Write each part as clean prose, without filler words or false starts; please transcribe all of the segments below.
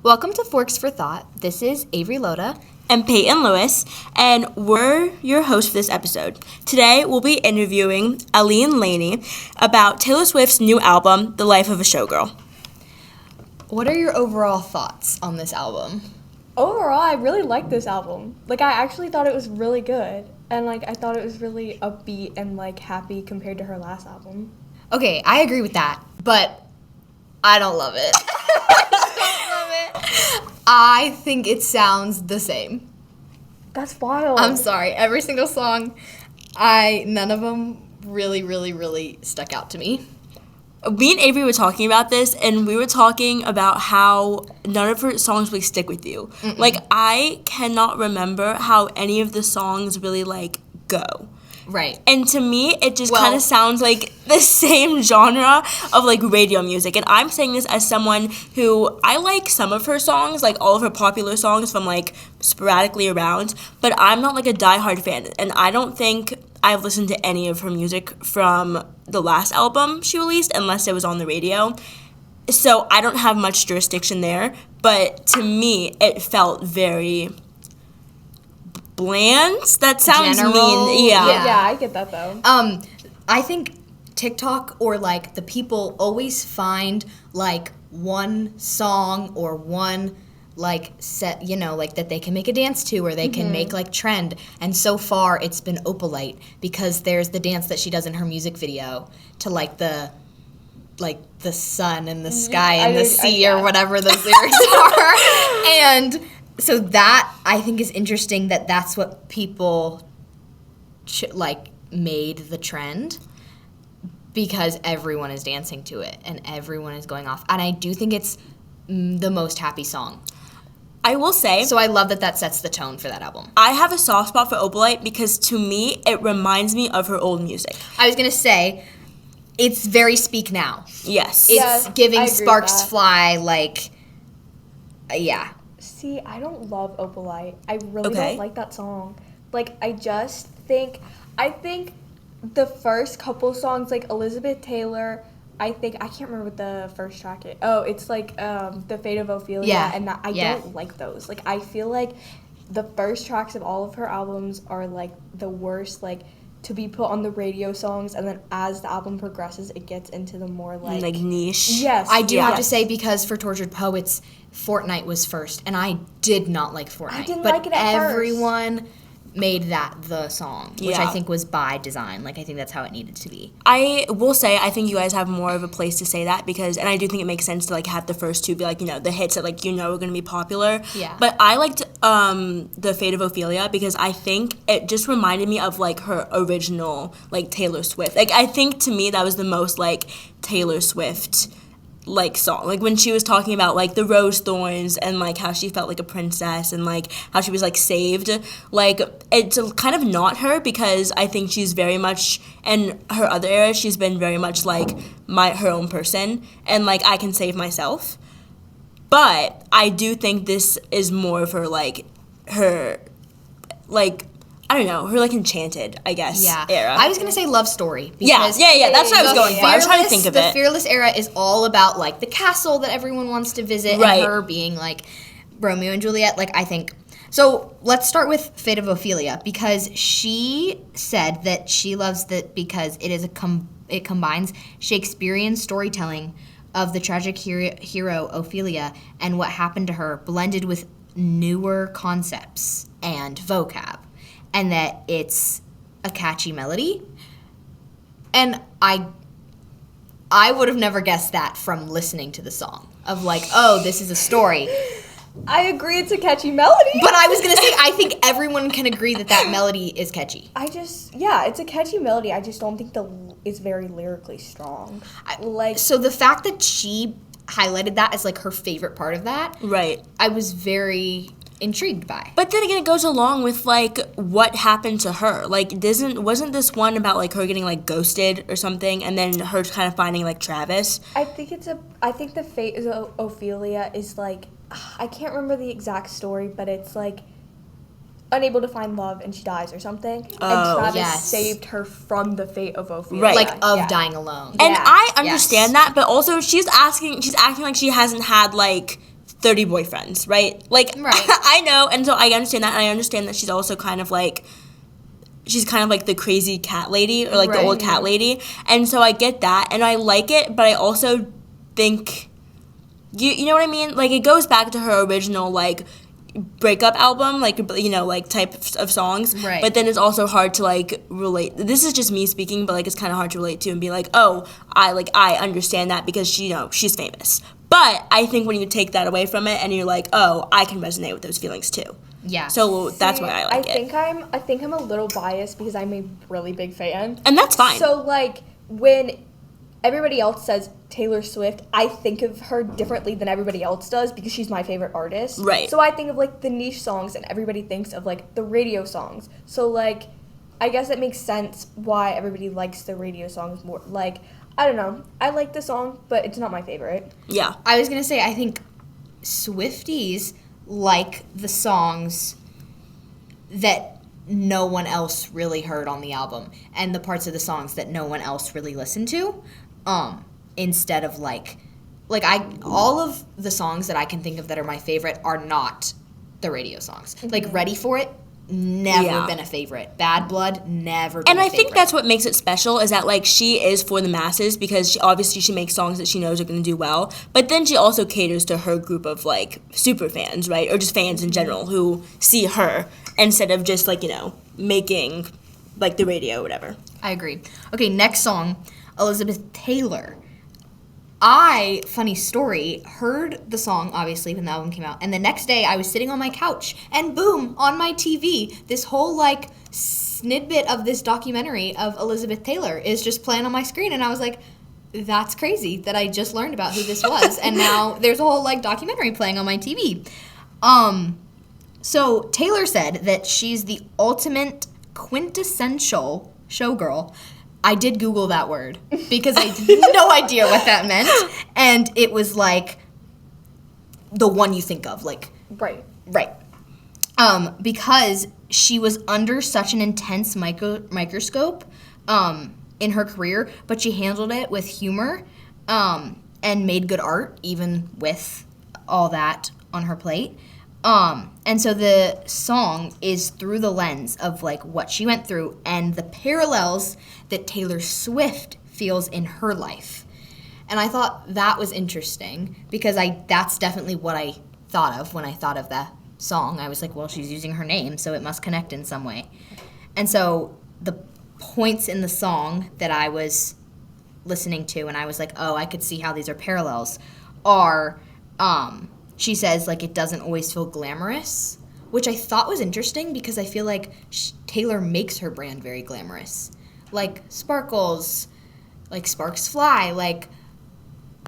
Welcome to Forks for Thought. This is Avery Loda. And Peyton Lewis, and we're your hosts for this episode. Today, we'll be interviewing Aline Laney about Taylor Swift's new album, The Life of a Showgirl. What are your overall thoughts on this album? Overall, I really liked this album. I actually thought it was really good. And, I thought it was really upbeat and, happy compared to her last album. Okay, I agree with that, but I don't love it. I think it sounds the same. That's wild. I'm sorry. Every single song, none of them really stuck out to me. Me and Avery were talking about this, and we were talking about how none of her songs really stick with you. Mm-mm. I cannot remember how any of the songs really, go. Right. And to me, it just kind of sounds like the same genre of, radio music. And I'm saying this as someone who, I like some of her songs, all of her popular songs from, sporadically around. But I'm not, a diehard fan. And I don't think I've listened to any of her music from the last album she released, unless it was on the radio. So I don't have much jurisdiction there. But to me, it felt very bland. That sounds general, mean. Yeah, I get that though. I think TikTok or the people always find one song or one set, that they can make a dance to or they can make trend. And so far it's been Opalite, because there's the dance that she does in her music video to the sun and the sky and the sea or whatever those lyrics are. And so that, I think, is interesting that that's what people, made the trend, because everyone is dancing to it and everyone is going off. And I do think it's the most happy song. I will say. So I love that sets the tone for that album. I have a soft spot for Opalite because, to me, it reminds me of her old music. I was going to say, it's very Speak Now. Yes. It's giving Sparks Fly, yeah. See, I don't love Opalite. I really don't like that song. I think the first couple songs, Elizabeth Taylor, I can't remember what the first track is. Oh, it's The Fate of Ophelia. Yeah. And I don't like those. I feel like the first tracks of all of her albums are, the worst, to be put on the radio songs, and then as the album progresses, it gets into the more, niche. Yes. I do have to say, because for Tortured Poets, Fortnite was first, and I did not like Fortnite. I didn't but like it at everyone made that the song, which I think was by design. I think that's how it needed to be. I will say, I think you guys have more of a place to say that, because, and I do think it makes sense to, have the first two be, the hits that, are going to be popular. Yeah. But I liked The Fate of Ophelia, because I think it just reminded me of, her original, Taylor Swift. I think, to me, that was the most, Taylor Swift song, when she was talking about the rose thorns and how she felt like a princess and how she was saved, it's kind of not her, because I think she's very much, in her other era, she's been very much her own person, and I can save myself. But I do think this is more of her her I don't know, her Enchanted, I guess, era. I was going to say Love Story. Because yeah, that's what I was going for. I was trying to think of it. The Fearless era is all about, the castle that everyone wants to visit, right, and her being, Romeo and Juliet. I think... So, let's start with Fate of Ophelia, because she said that she loves that because it is it combines Shakespearean storytelling of the tragic hero Ophelia and what happened to her, blended with newer concepts and vocab. And that it's a catchy melody. And I would have never guessed that from listening to the song. Of oh, this is a story. I agree it's a catchy melody. But I was going to say, I think everyone can agree that melody is catchy. it's a catchy melody. I just don't think it's very lyrically strong. So the fact that she highlighted that as her favorite part of that. Right. I was very intrigued by. But then again, it goes along with what happened to her. Wasn't this one about her getting ghosted or something, and then her kind of finding Travis? I think the Fate of Ophelia is I can't remember the exact story, but it's unable to find love and she dies or something. Oh, and Travis yes. saved her from the Fate of Ophelia. Right. Dying alone. And I understand that, but also she's acting like she hasn't had 30 boyfriends, right? Like, Right. I know, and so I understand that, and I understand that she's also kind of like the crazy cat lady, or like the old cat lady, and so I get that, and I like it, but I also think, you know what I mean? Like, it goes back to her original, like, breakup album, like, you know, like, type of songs, right? But then it's also hard to, like, relate. This is just me speaking, but, like, it's kind of hard to relate to and be like, oh, I understand that because she, you know, she's famous. But I think when you take that away from it and you're like, oh, I can resonate with those feelings too. Yeah. So that's why I like it. I think I'm a little biased because I'm a really big fan. And that's fine. So, like, when everybody else says Taylor Swift, I think of her differently than everybody else does because she's my favorite artist. Right. So I think of, like, the niche songs, and everybody thinks of, like, the radio songs. So, like, I guess it makes sense why everybody likes the radio songs more. Like, I don't know. I like the song, but it's not my favorite. Yeah. I was going to say, I think Swifties like the songs that no one else really heard on the album, and the parts of the songs that no one else really listened to, instead of all of the songs that I can think of that are my favorite are not the radio songs. Mm-hmm. Like, Ready for It, never been a favorite. Bad Blood, never been a favorite. And I think that's what makes it special, is that, like, she is for the masses because she makes songs that she knows are going to do well, but then she also caters to her group of, like, super fans, right? Or just fans in general who see her instead of just, like, you know, making, like, the radio or whatever. I agree. Okay, next song, Elizabeth Taylor. Funny story, heard the song, obviously, when the album came out, and the next day I was sitting on my couch, and boom, on my TV, this whole, like, snippet of this documentary of Elizabeth Taylor is just playing on my screen, and I was like, that's crazy that I just learned about who this was, and now there's a whole, like, documentary playing on my TV. So Taylor said that she's the ultimate quintessential showgirl. I did Google that word because I had no idea what that meant. And it was like the one you think of, like. Right. Because she was under such an intense microscope in her career, but she handled it with humor and made good art, even with all that on her plate. And so the song is through the lens of, like, what she went through and the parallels that Taylor Swift feels in her life. And I thought that was interesting because that's definitely what I thought of when I thought of the song. I was like, well, she's using her name, so it must connect in some way. And so the points in the song that I was listening to and I was like, oh, I could see how these are parallels are... she says, like, it doesn't always feel glamorous, which I thought was interesting because I feel like Taylor makes her brand very glamorous. Like, sparkles, like, sparks fly, like,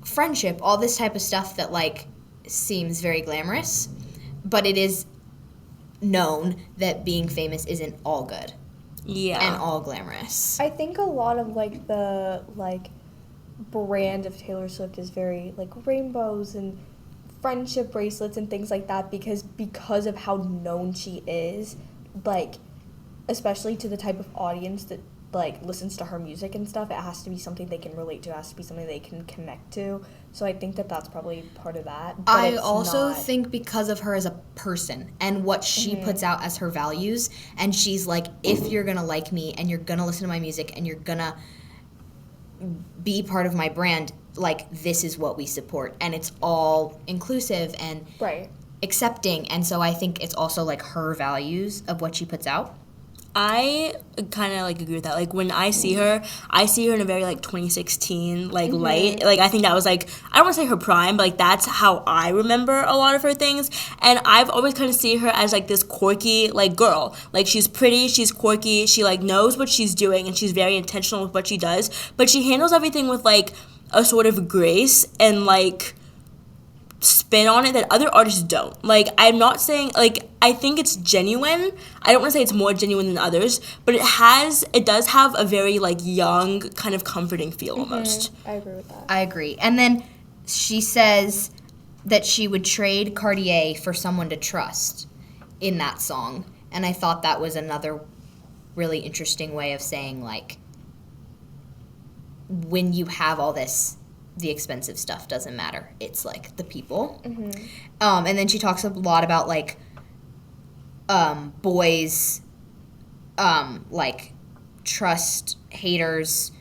friendship, all this type of stuff that, like, seems very glamorous. But it is known that being famous isn't all good. Yeah. And all glamorous. I think a lot of, like, the, like, brand of Taylor Swift is very, like, rainbows and friendship bracelets and things like that because of how known she is, like, especially to the type of audience that, like, listens to her music and stuff. It has to be something they can relate to. It has to be something they can connect to. So I think that that's probably part of that. But I also think because of her as a person and what she puts out as her values, and she's like, if you're gonna like me and you're gonna listen to my music and you're gonna be part of my brand, like, this is what we support, and it's all inclusive and accepting, and so I think it's also, like, her values of what she puts out. I kind of, like, agree with that. Like, when I see her in a very, like, 2016, like, light. Like, I think that was, like, I don't want to say her prime, but, like, that's how I remember a lot of her things. And I've always kind of seen her as, like, this quirky, like, girl. Like, she's pretty, she's quirky, she, like, knows what she's doing, and she's very intentional with what she does. But she handles everything with, like, a sort of grace and, like, spin on it that other artists don't. Like, I'm not saying, like, I think it's genuine. I don't want to say it's more genuine than others, but it does have a very, like, young, kind of comforting feel almost. I agree with that. I agree. And then she says that she would trade Cartier for someone to trust in that song. And I thought that was another really interesting way of saying, like, when you have all this the expensive stuff doesn't matter. It's like the people. And then she talks a lot about like boys like trust haters.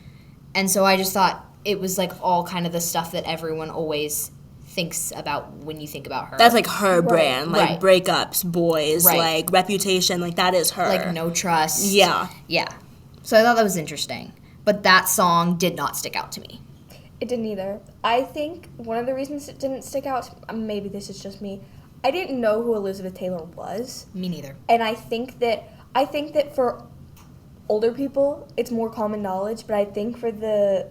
And so I just thought it was like all kind of the stuff that everyone always thinks about when you think about her. That's like her brand, like Right. breakups, boys, like reputation, like that is her. Like no trust. Yeah. Yeah. So I thought that was interesting. But that song did not stick out to me. It didn't either. I think one of the reasons it didn't stick out, maybe this is just me, I didn't know who Elizabeth Taylor was. Me neither. And I think that for older people, it's more common knowledge, but I think for the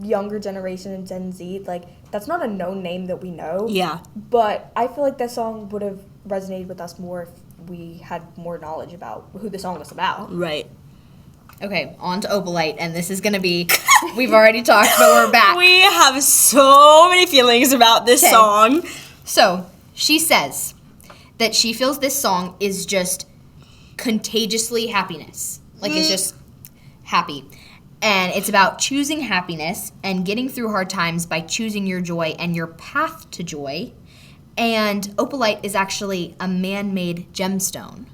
younger generation and Gen Z, like, that's not a known name that we know. Yeah. But I feel like that song would have resonated with us more if we had more knowledge about who the song was about. Right. Okay, on to Opalite, and this is going to be, we've already talked, but we're back. We have so many feelings about this song. So, she says that she feels this song is just contagiously happiness. Like, it's just happy. And it's about choosing happiness and getting through hard times by choosing your joy and your path to joy. And Opalite is actually a man-made gemstone.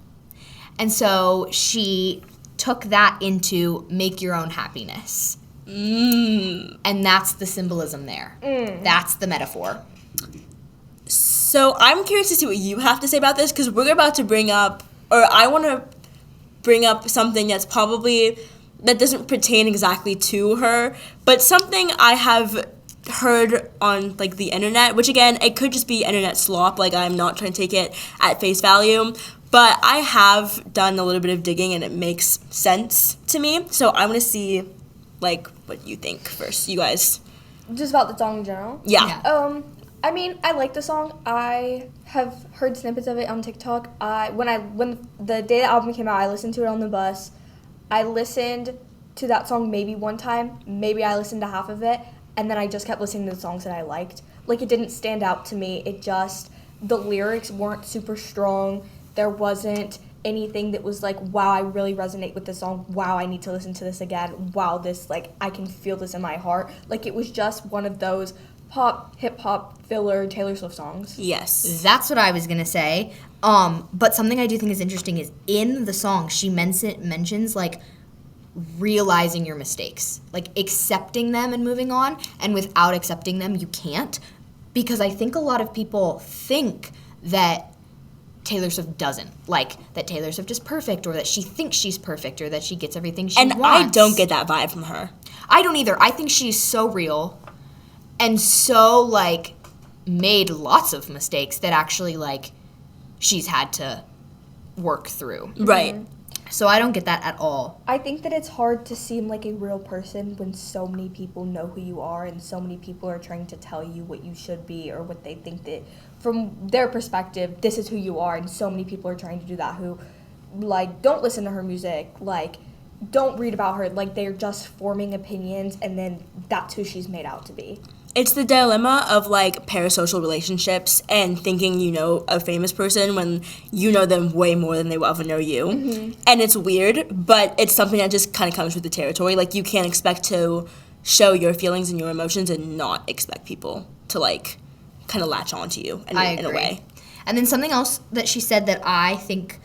And so she took that into make your own happiness. And that's the symbolism there. That's the metaphor. So I'm curious to see what you have to say about this, because we're about to bring up, or I want to bring up something that's probably, that doesn't pertain exactly to her, but something I have heard on like the internet, which again, it could just be internet slop, like I'm not trying to take it at face value, but I have done a little bit of digging and it makes sense to me. So I want to see like what you think first, you guys. Just about the song in general? Yeah. I mean, I like the song. I have heard snippets of it on TikTok. When the day the album came out, I listened to it on the bus. I listened to that song maybe one time. Maybe I listened to half of it. And then I just kept listening to the songs that I liked. Like, it didn't stand out to me. It just, the lyrics weren't super strong. There wasn't anything that was like, wow, I really resonate with this song. Wow, I need to listen to this again. Wow, this, like, I can feel this in my heart. Like, it was just one of those pop, hip-hop, filler Taylor Swift songs. Yes. That's what I was going to say. But something I do think is interesting is in the song, she mentions, like, realizing your mistakes. Like, accepting them and moving on. And without accepting them, you can't. Because I think a lot of people think that Taylor Swift doesn't. Like, that Taylor Swift is perfect, or that she thinks she's perfect, or that she gets everything she wants. And I don't get that vibe from her. I don't either. I think she's so real and so, like, made lots of mistakes that actually, like, she's had to work through. Right. So I don't get that at all. I think that it's hard to seem like a real person when so many people know who you are and so many people are trying to tell you what you should be or what they think that, from their perspective, this is who you are, and so many people are trying to do that who, like, don't listen to her music, like, don't read about her, like, they're just forming opinions, and then that's who she's made out to be. It's the dilemma of, like, parasocial relationships and thinking you know a famous person when you know them way more than they will ever know you. And it's weird, but it's something that just kind of comes with the territory. Like, you can't expect to show your feelings and your emotions and not expect people to, like, kind of latch on to you in a way. And then something else that she said that I think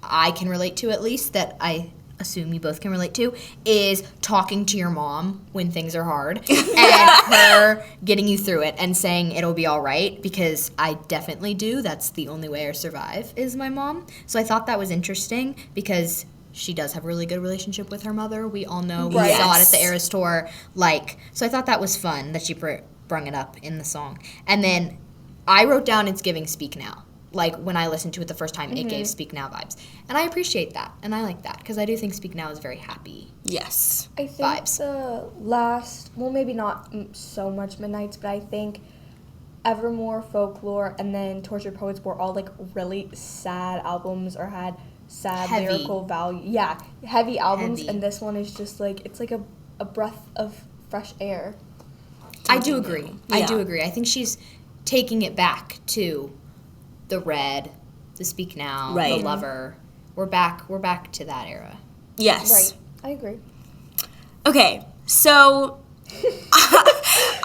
I can relate to, at least, that I assume you both can relate to, is talking to your mom when things are hard and her getting you through it and saying it'll be all right, because I definitely do. That's the only way I survive is my mom. So I thought that was interesting because she does have a really good relationship with her mother. We all know. We saw it at the Eras Tour. Like, so I thought that was fun that she brung it up in the song. And then I wrote down it's giving Speak Now. Like, when I listened to it the first time, it gave Speak Now vibes. And I appreciate that, and I like that, because I do think Speak Now is very happy. Yes. I think vibes. the last, well, maybe not so much Midnights, but I think Evermore, Folklore, and then Tortured Poets were all, like, really sad albums or had sad lyrical value. Yeah, heavy albums, and this one is just, like, it's like a breath of fresh air. I do agree. Yeah. I do agree. I think she's taking it back to the Red, the Speak Now, the Lover. We're back to that era. Yes. Right. I agree. Okay, so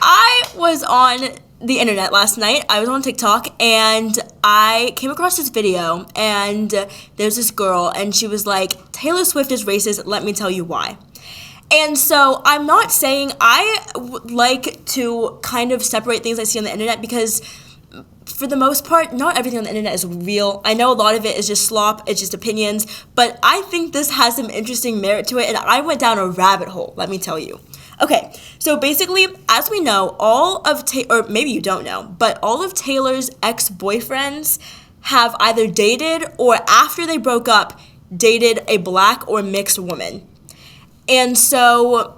I was on the internet last night. I was on TikTok and I came across this video, and there's this girl and she was like, Taylor Swift is racist, let me tell you why. And so I'm not saying, I would like to kind of separate things I see on the internet, because for the most part, not everything on the internet is real. I know a lot of it is just slop, it's just opinions, but I think this has some interesting merit to it, and I went down a rabbit hole, let me tell you. Okay, so basically, as we know, or maybe you don't know, but all of Taylor's ex-boyfriends have either dated or after they broke up, dated a black or mixed woman. And so...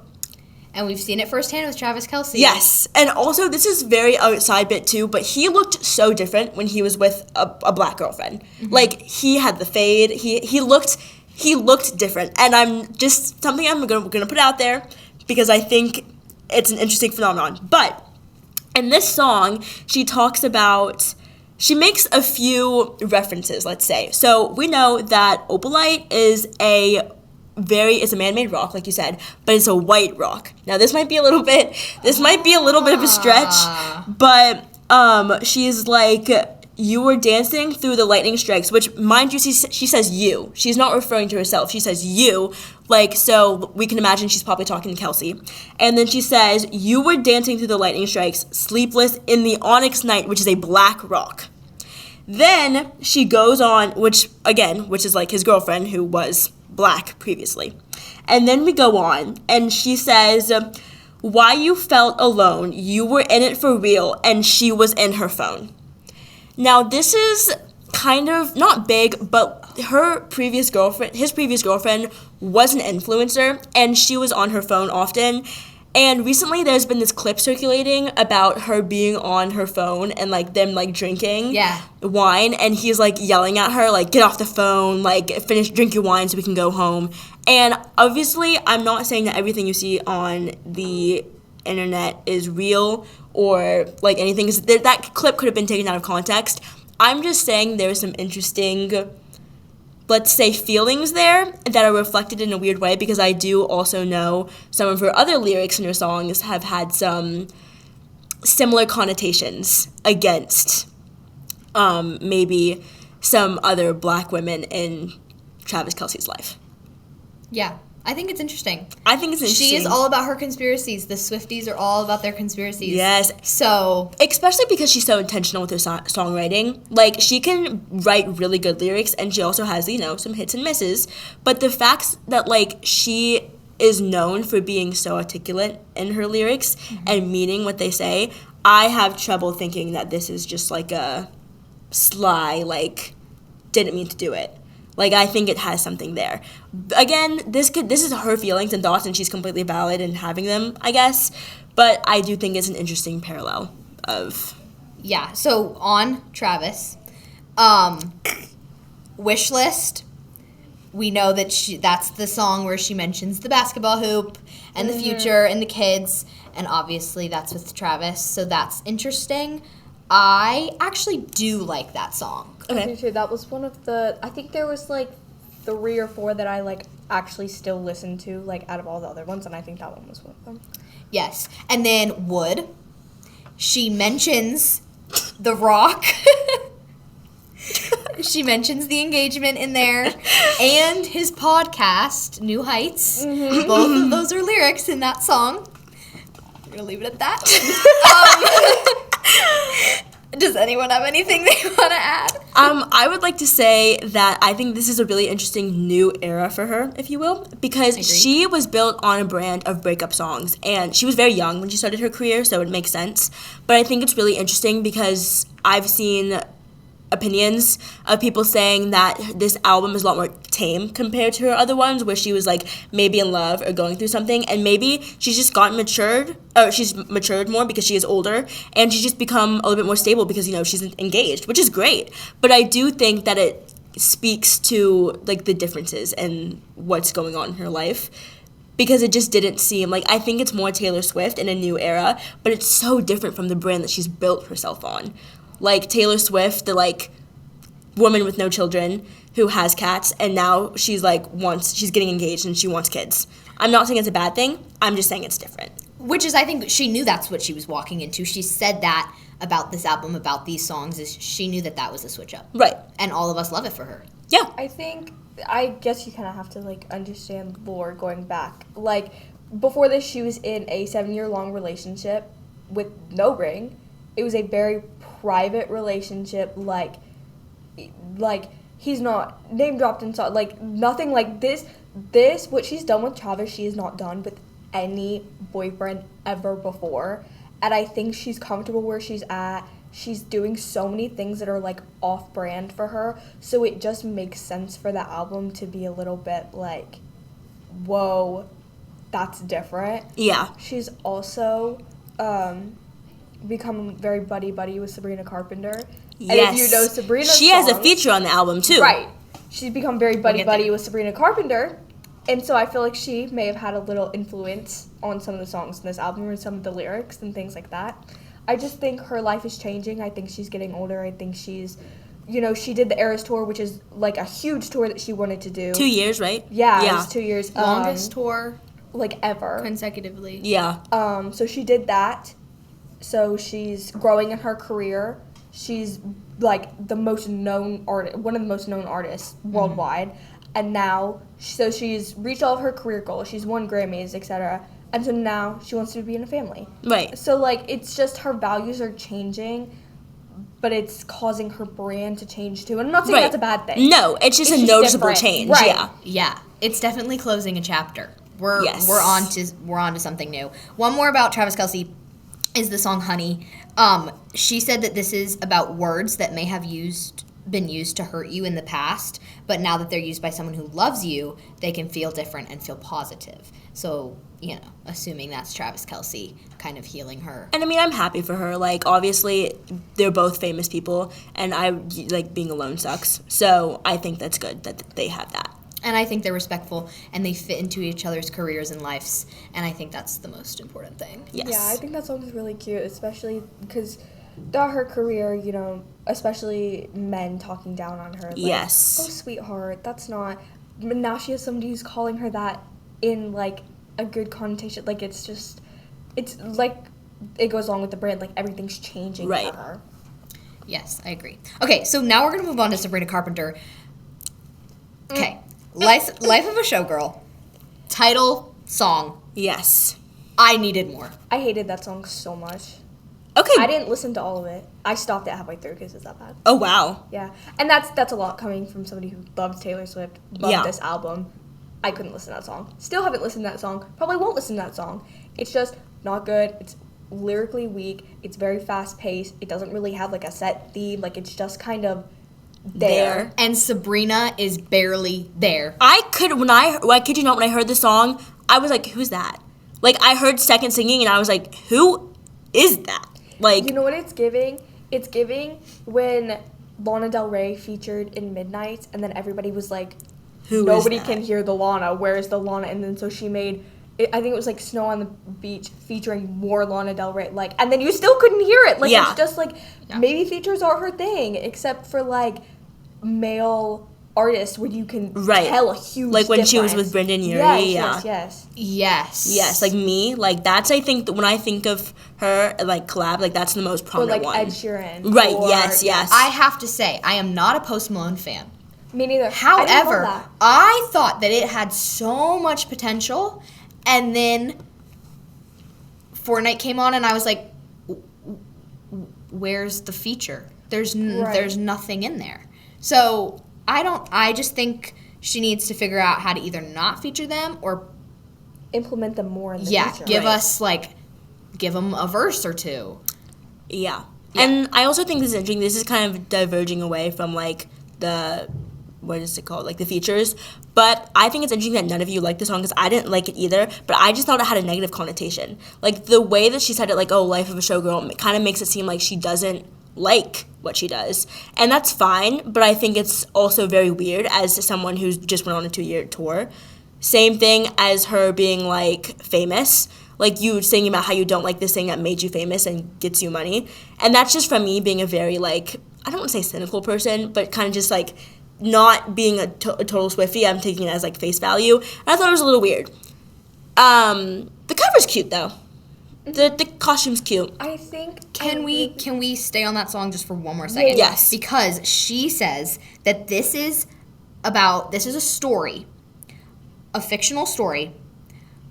And we've seen it firsthand with Travis Kelce. Yes, and also this is very outside bit too, but he looked so different when he was with a black girlfriend. Mm-hmm. Like, he had the fade, he looked different, and I'm just, something I'm gonna put out there, because I think it's an interesting phenomenon. But in this song, she makes a few references, let's say. So we know that opalite is a man-made rock, like you said, but it's a white rock. Now this might be a little bit of a stretch, but she's like, you were dancing through the lightning strikes, which, mind you, she says you. She's not referring to herself. She says you, like, so we can imagine she's probably talking to Kelsey. And then she says, you were dancing through the lightning strikes, sleepless in the onyx night, which is a black rock. Then she goes on, which is like his girlfriend who was black previously. And then we go on, and she says, why you felt alone, you were in it for real, and she was in her phone. Now, this is kind of not big, but his previous girlfriend was an influencer, and she was on her phone often. And recently there's been this clip circulating about her being on her phone and, like, them, like, drinking wine, and he's, like, yelling at her, like, get off the phone, like, drink your wine so we can go home. And obviously I'm not saying that everything you see on the internet is real or, like, anything. That clip could have been taken out of context. I'm just saying there's some interesting, let's say, feelings there that are reflected in a weird way, because I do also know some of her other lyrics in her songs have had some similar connotations against maybe some other black women in Travis Kelce's life. Yeah, I think it's interesting. She is all about her conspiracies. The Swifties are all about their conspiracies. Yes. So, especially because she's so intentional with her songwriting. Like, she can write really good lyrics, and she also has, some hits and misses. But the fact that, like, she is known for being so articulate in her lyrics and meaning what they say, I have trouble thinking that this is just, like, a sly, like, didn't mean to do it. Like, I think it has something there. Again, this is her feelings and thoughts, and she's completely valid in having them, I guess. But I do think it's an interesting parallel of... Yeah, so on Travis, Wish List, we know that that's the song where she mentions the basketball hoop and the future and the kids, and obviously that's with Travis, so that's interesting. I actually do like that song. Okay. Me too. That was one of the, I think there was like 3 or 4 that I like actually still listen to, like, out of all the other ones, and I think that one was one of them. Yes. And then Wood, she mentions The Rock. She mentions the engagement in there and his podcast, New Heights. Mm-hmm. Both of those are lyrics in that song. I'm going to leave it at that. Does anyone have anything they want to add? I would like to say that I think this is a really interesting new era for her, if you will, because she was built on a brand of breakup songs, and she was very young when she started her career, so it makes sense. But I think it's really interesting because I've seen opinions of people saying that this album is a lot more tame compared to her other ones, where she was like maybe in love or going through something, and maybe she's just gotten she's matured more because she is older, and she's just become a little bit more stable because she's engaged, which is great. But I do think that it speaks to like the differences and what's going on in her life, because it just didn't seem like, I think it's more Taylor Swift in a new era, but it's so different from the brand that she's built herself on. Like Taylor Swift, the like woman with no children who has cats, and now she's getting engaged and she wants kids. I'm not saying it's a bad thing. I'm just saying it's different. Which is, I think, she knew that's what she was walking into. She said that about this album, about these songs, is she knew that was a switch up. Right. And all of us love it for her. Yeah. I guess you kind of have to, like, understand lore going back. Like, before this, she was in a 7-year-long relationship with no ring. It was a very private relationship, like he's not name dropped and stuff, like, nothing like this, what she's done with Travis, she has not done with any boyfriend ever before, and I think she's comfortable where she's at. She's doing so many things that are, like, off-brand for her, so it just makes sense for the album to be a little bit, like, whoa, that's different. Yeah. She's also become very buddy-buddy with Sabrina Carpenter. Yes. And if you know Sabrina's she songs, has a feature on the album, too. Right. She's become very buddy-buddy there. with Sabrina Carpenter, and so I feel like she may have had a little influence on some of the songs in this album or some of the lyrics and things like that. I just think her life is changing. I think she's getting older. I think she's, she did the Eras Tour, which is, like, a huge tour that she wanted to do. 2 years, right? Yeah, it was 2 years. Longest tour. Like, ever. Consecutively. Yeah. So she did that. So she's growing in her career. She's, like, the most known artist, one of the most known artists worldwide. And now, so she's reached all of her career goals. She's won Grammys, etc. And so now she wants to be in a family. Right. So, like, it's just her values are changing, but it's causing her brand to change too. And I'm not saying that's a bad thing. No, it's just a noticeable different. change. Right. Yeah. Yeah, it's definitely closing a chapter. We're Yes. we're on to something new. One more about Travis Kelce is the song Honey. She said that this is about words that may have been used to hurt you in the past, but now that they're used by someone who loves you, they can feel different and feel positive. So, assuming that's Travis Kelce kind of healing her. And I mean, I'm happy for her. Like, obviously, they're both famous people, and I, like, being alone sucks. So I think that's good that they have that. And I think they're respectful, and they fit into each other's careers and lives, and I think that's the most important thing. Yes. Yeah, I think that song is really cute, especially because throughout her career, especially men talking down on her. Like, Yes. oh, sweetheart, that's not. But now she has somebody who's calling her that in, like, a good connotation. Like, it's like, it goes along with the brand. Like, everything's changing Right. for her. Yes, I agree. Okay, so now we're going to move on to Sabrina Carpenter. Okay. Life of a Showgirl. Title, song. Yes. I needed more. I hated that song so much. Okay. I didn't listen to all of it. I stopped it halfway through because it's that bad. Oh, wow. Yeah, and that's a lot coming from somebody who loves Taylor Swift, loved this album. I couldn't listen to that song. Still haven't listened to that song. Probably won't listen to that song. It's just not good. It's lyrically weak. It's very fast-paced. It doesn't really have, like, a set theme. Like, it's just kind of there. And Sabrina is barely there. I kid you not, when I heard the song, I was like, who's that? Like, I heard second singing, and I was like, who is that? Like, You know what it's giving? It's giving when Lana Del Rey featured in Midnight, and then everybody was like, nobody can hear the Lana. Where's the Lana? And then so she made, I think it was like Snow on the Beach featuring more Lana Del Rey. Like, and then you still couldn't hear it. Like, it's just like, maybe features are her thing, except for, like, male artists where you can tell a huge like when difference. she was with Brendan Urie. Yes. Like me, like that's, I think, when I think of her, like, collab, like that's the most prominent or like one. Ed Sheeran. Right, or, yes. I have to say, I am not a Post Malone fan. Me neither. However, I thought that it had so much potential, and then Fortnite came on, and I was like, where's the feature? There's nothing in there. So I just think she needs to figure out how to either not feature them or implement them more in the future. Give them a verse or two. Yeah. And I also think this is interesting. This is kind of diverging away from, like, the, what is it called? Like, the features. But I think it's interesting that none of you like the song because I didn't like it either. But I just thought it had a negative connotation. Like, the way that she said it, like, oh, life of a showgirl, it kind of makes it seem like she doesn't like what she does. And that's fine, but I think it's also very weird as someone who's just went on a 2-year tour. Same thing as her being, like, famous. Like, you saying about how you don't like this thing that made you famous and gets you money. And that's just from me being a very, like, I don't want to say cynical person, but kind of just, like, not being a total Swiftie. I'm taking it as, like, face value. And I thought it was a little weird. The cover's cute, though. The costume's cute. I think. Can we stay on that song just for one more second? Yeah. Yes. Because she says that this is a story, a fictional story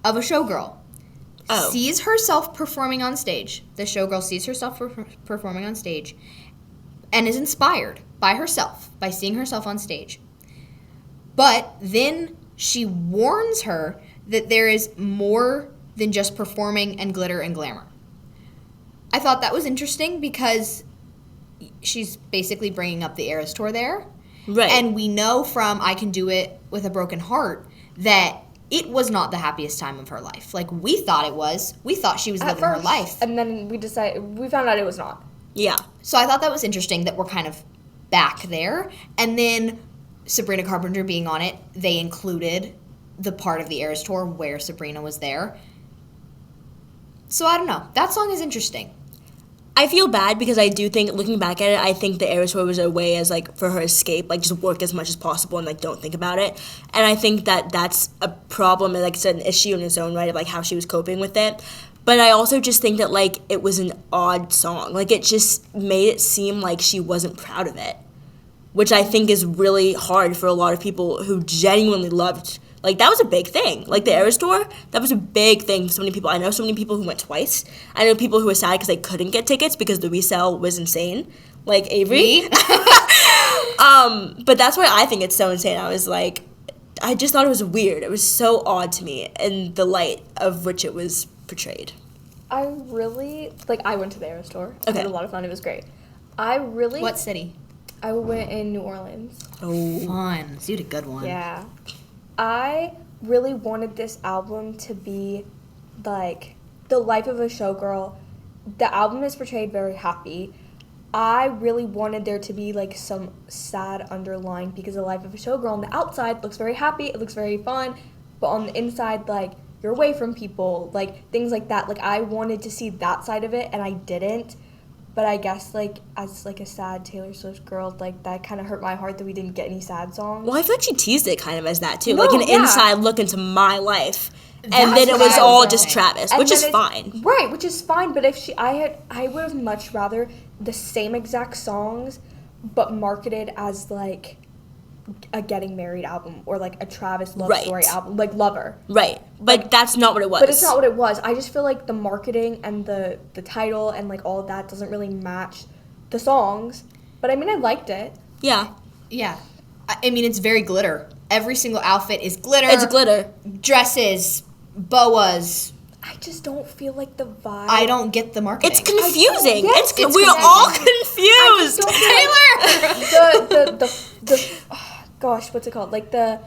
of a showgirl. Oh. Sees herself performing on stage. The showgirl sees herself performing on stage and is inspired by herself, by seeing herself on stage. But then she warns her that there is more than just performing and glitter and glamour. I thought that was interesting because she's basically bringing up the Eras Tour there. Right. And we know from I Can Do It With a Broken Heart that it was not the happiest time of her life. Like, we thought it was. We thought she was living her life. And then we found out it was not. Yeah. So I thought that was interesting that we're kind of back there. And then Sabrina Carpenter being on it, they included the part of the Eras Tour where Sabrina was there. So I don't know. That song is interesting. I feel bad because I do think, looking back at it, I think the Eras Tour was a way as, like, for her escape, like, just work as much as possible and, like, don't think about it. And I think that that's a problem, and, like, it's an issue in its own right of, like, how she was coping with it. But I also just think that, like, it was an odd song. Like, it just made it seem like she wasn't proud of it, which I think is really hard for a lot of people who genuinely loved. Like, that was a big thing. Like, the Eras Tour, that was a big thing for so many people. I know so many people who went twice. I know people who were sad because they couldn't get tickets because the resale was insane. Like, Avery. But that's why I think it's so insane. I was like, I just thought it was weird. It was so odd to me in the light of which it was portrayed. I really, I went to the Eras Tour. Okay. I had a lot of fun. It was great. I really... What city? I went in New Orleans. Oh, fun. So you had a good one. Yeah. I really wanted this album to be, like, the life of a showgirl. The album is portrayed very happy. I really wanted there to be, like, some sad underlying because the life of a showgirl on the outside looks very happy. It looks very fun. But on the inside, like, you're away from people. Like, things like that. Like, I wanted to see that side of it, and I didn't. But I guess, like, as, like, a sad Taylor Swift girl, like, that kind of hurt my heart that we didn't get any sad songs. Well, I feel like she teased it kind of as that, too. No, like, an yeah. inside look into my life. And That's then it what was I all was just saying. Travis, And which then is fine. Right, which is fine. But if I would have much rather the same exact songs, but marketed as, like, a getting married album or, like, a Travis love Right. story album, like Lover. Right. But that's not what it was. But it's not what it was. I just feel like the marketing and the title and, like, all of that doesn't really match the songs. But, I mean, I liked it. Yeah. Yeah. I mean, it's very glitter. Every single outfit is glitter. It's glitter. Dresses, boas. I just don't feel like the vibe. I don't get the marketing. It's confusing. Yes, It's it's we're all confused. the oh, gosh, what's it called? Like the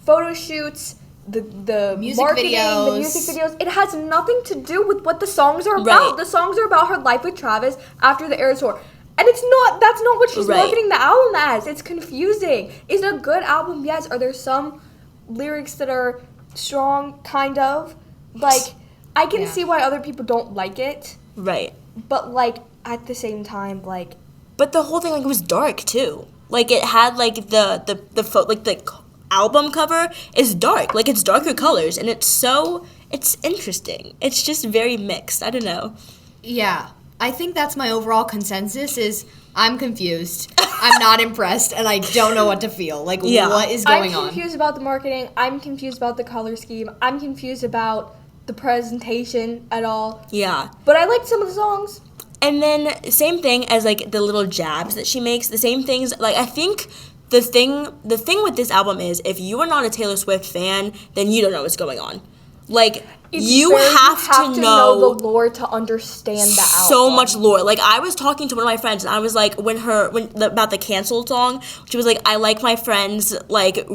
photo shoots, the Music marketing, videos. the music videos. It has nothing to do with what the songs are about. Right. The songs are about her life with Travis after the Eras Tour. And that's not what she's Right. marketing the album as. It's confusing. Is it a good album? Yes. Are there some lyrics that are strong? Kind of. Like, I can see why other people don't like it. Right. But, like, at the same time, like... But the whole thing, like, was dark, too. Like, it had, like, the album cover is dark. Like, it's darker colors, and it's interesting. It's just very mixed. I don't know. Yeah. I think that's my overall consensus is I'm confused. I'm not impressed, and I don't know what to feel. Like, what is going on? I'm confused about the marketing. I'm confused about the color scheme. I'm confused about the presentation at all. Yeah. But I liked some of the songs. And then, same thing as, like, the little jabs that she makes. The same things, like, I think the thing with this album is if you are not a Taylor Swift fan, then you don't know what's going on. Like, you have to know the lore to understand the album. So much lore. Like, I was talking to one of my friends, and I was like, about the canceled song, she was like, I like my friends, like,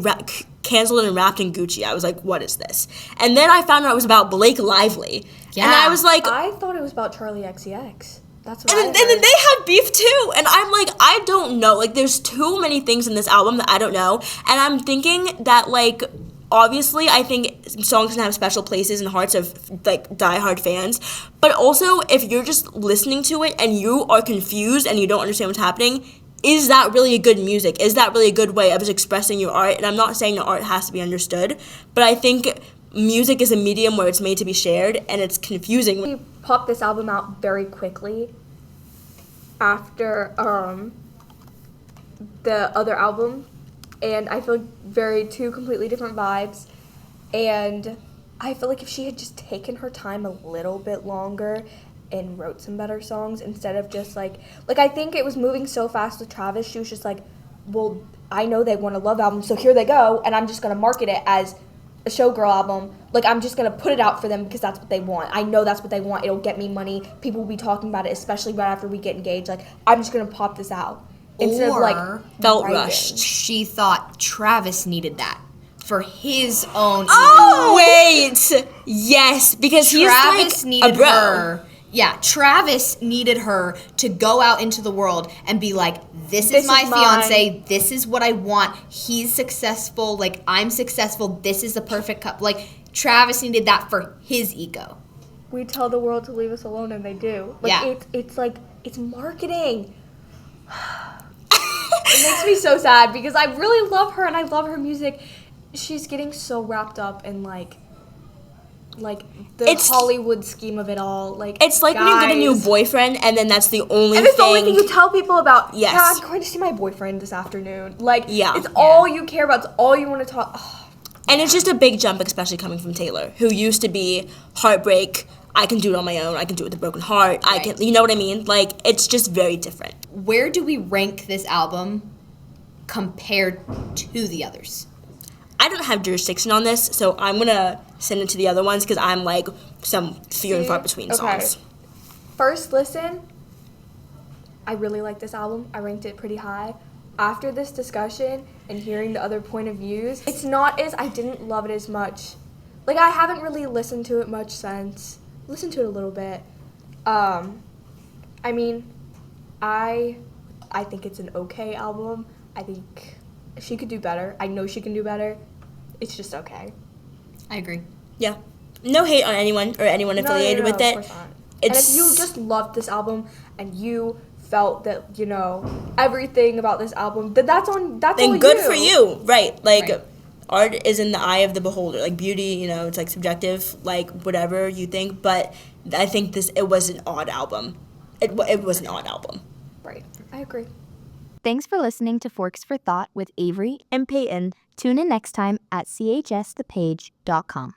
canceled and wrapped in Gucci. I was like, what is this? And then I found out it was about Blake Lively. Yeah. And I was like... I thought it was about Charlie XCX. That's what And then they had beef too. And I'm like, I don't know. Like, there's too many things in this album that I don't know. And I'm thinking that, like... Obviously, I think songs can have special places in hearts of, like, diehard fans. But also, if you're just listening to it and you are confused and you don't understand what's happening, is that really a good music? Is that really a good way of expressing your art? And I'm not saying that art has to be understood, but I think music is a medium where it's made to be shared, and it's confusing. He popped this album out very quickly after the other album, and I feel like two completely different vibes, and I feel like if she had just taken her time a little bit longer and wrote some better songs instead of just like I think it was moving so fast with Travis, she was just like, well, I know they want a love album, so here they go, and I'm just going to market it as a Showgirl album. Like, I'm just going to put it out for them because that's what they want. I know that's what they want. It'll get me money. People will be talking about it, especially right after we get engaged. Like, I'm just going to pop this out. Instead of, like, felt writing. rushed. She thought Travis needed that for his own ego. Oh, wait. Yes, because Travis he's like needed a bro. her. Yeah, Travis needed her to go out into the world and be like, this is my fiance, this is what I want, he's successful, like, I'm successful, this is the perfect couple. Like, Travis needed that for his ego. We tell the world to leave us alone, and they do. Like, yeah. It's like, it's marketing. It makes me so sad because I really love her, and I love her music. She's getting so wrapped up in, like the Hollywood scheme of it all. Like, it's like when you get a new boyfriend and then that's the only and it's the only thing you tell people about. Yes. Yeah, I'm going to see my boyfriend this afternoon. Like, it's Yeah. all you care about. It's all you want to talk. Oh, and it's just a big jump, especially coming from Taylor, who used to be heartbreak. I can do it on my own. I can do it with a broken heart. Right. I can, you know what I mean? Like, it's just very different. Where do we rank this album compared to the others? I don't have jurisdiction on this, so I'm going to send it to the other ones because I'm like some few and far between songs. First listen, I really like this album. I ranked it pretty high. After this discussion and hearing the other point of views, I didn't love it as much. Like, I haven't really listened to it much since. Listened to it a little bit. I mean, I think it's an okay album. I think she could do better. I know she can do better. It's just okay. I agree. Yeah. No hate on anyone or anyone affiliated with it. Of course not. And if you just loved this album and you felt that, you know, everything about this album, that's all good for you. Right. Like, art is in the eye of the beholder. Like, beauty, you know, it's like subjective, like whatever you think. But I think it was an odd album. It was an odd album. Right. I agree. Thanks for listening to Forks for Thought with Avery and Peyton. Tune in next time at chsthepage.com.